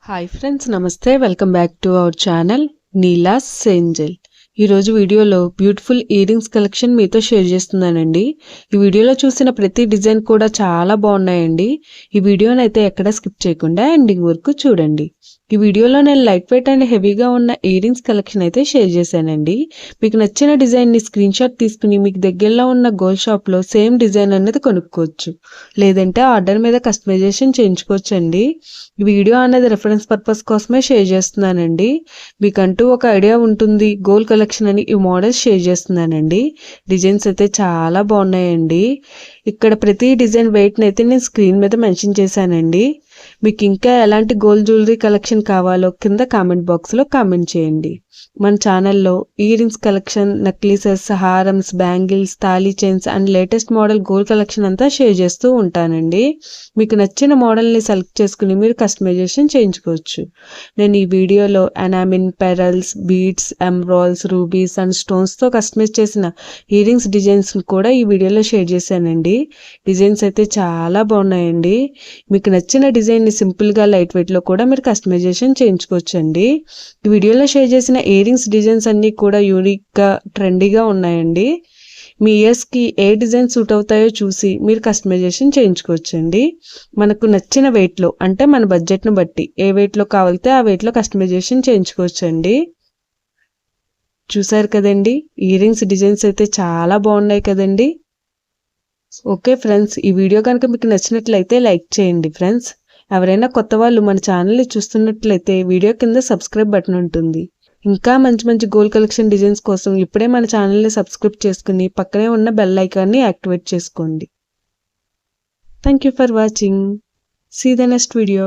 Hi friends, నమస్తే. Welcome back to our channel Neela's Angel. ఈరోజు వీడియోలో బ్యూటిఫుల్ ఇయర్ రింగ్స్ కలెక్షన్ మీతో షేర్ చేస్తున్నానండి. ఈ వీడియోలో చూసిన ప్రతి డిజైన్ కూడా చాలా బాగున్నాయండి. ఈ వీడియోని అయితే ఎక్కడ స్కిప్ చేయకుండా ఎండింగ్ వరకు చూడండి. ఈ వీడియోలో నేను లైట్ వెయిట్ అండ్ హెవీగా ఉన్న ఇయర్ రింగ్స్ కలెక్షన్ అయితే షేర్ చేశానండి. మీకు నచ్చిన డిజైన్ని స్క్రీన్ షాట్ తీసుకుని మీకు దగ్గరలో ఉన్న గోల్డ్ షాప్లో సేమ్ డిజైన్ అనేది కొనుక్కోవచ్చు, లేదంటే ఆర్డర్ మీద కస్టమైజేషన్ చేయించుకోవచ్చు అండి. ఈ వీడియో అనేది రెఫరెన్స్ పర్పస్ కోసమే షేర్ చేస్తున్నానండి. మీకంటూ ఒక ఐడియా ఉంటుంది గోల్డ్ కలెక్షన్ అని ఈ మోడల్స్ షేర్ చేస్తున్నానండి. డిజైన్స్ అయితే చాలా బాగున్నాయండి. ఇక్కడ ప్రతి డిజైన్ వెయిట్ని అయితే నేను స్క్రీన్ మీద మెన్షన్ చేశానండి. మీకు ఇంకా ఎలాంటి గోల్డ్ జ్యువెలరీ కలెక్షన్ కావాలో కింద కామెంట్ బాక్స్లో కామెంట్ చేయండి. మన ఛానల్లో ఇయర్ రింగ్స్ కలెక్షన్, నెక్లెసెస్, హారమ్స్, బ్యాంగిల్స్, తాళీ chains and latest model gold collection అంతా షేర్ చేస్తూ ఉంటానండి. మీకు నచ్చిన మోడల్ని సెలెక్ట్ చేసుకుని మీరు కస్టమైజేషన్ చేయించుకోవచ్చు. నేను ఈ వీడియోలో enamel, pearls, beads, emeralds, rubies and స్టోన్స్తో కస్టమైజ్ చేసిన ఇయర్ రింగ్స్ డిజైన్స్ కూడా ఈ వీడియోలో షేర్ చేశానండి. డిజైన్స్ అయితే చాలా బాగున్నాయండి. మీకు నచ్చిన డిజైన్ని సింపుల్గా లైట్ వెయిట్లో కూడా మీరు కస్టమైజేషన్ చేయించుకోవచ్చండి. ఈ వీడియోలో షేర్ చేసిన ఇయర్ రింగ్స్ డిజైన్స్ అన్నీ కూడా యూనిక్గా, ట్రెండీగా ఉన్నాయండి. మీ ఇయర్స్కి ఏ డిజైన్ సూట్ అవుతాయో చూసి మీరు కస్టమైజేషన్ చేయించుకోవచ్చండి. మనకు నచ్చిన వెయిట్లో, అంటే మన బడ్జెట్ను బట్టి ఏ వెయిట్లో కావాలితే ఆ వెయిట్లో కస్టమైజేషన్ చేయించుకోవచ్చండి. చూసారు కదండి, ఇయర్ రింగ్స్ డిజైన్స్ అయితే చాలా బాగున్నాయి కదండి. ఓకే ఫ్రెండ్స్, ఈ వీడియో కనుక మీకు నచ్చినట్లయితే లైక్ చేయండి ఫ్రెండ్స్. ఎవరైనా కొత్త వాళ్ళు మన ఛానల్ని చూస్తున్నట్లయితే వీడియో కింద సబ్స్క్రైబ్ బటన్ ఉంటుంది. ఇంకా మంచి మంచి గోల్డ్ కలెక్షన్ డిజైన్స్ కోసం ఇప్పుడే మన ఛానల్ని సబ్స్క్రైబ్ చేసుకుని పక్కనే ఉన్న బెల్ ఐకాన్ని యాక్టివేట్ చేసుకోండి. Thank you for watching. See the next video.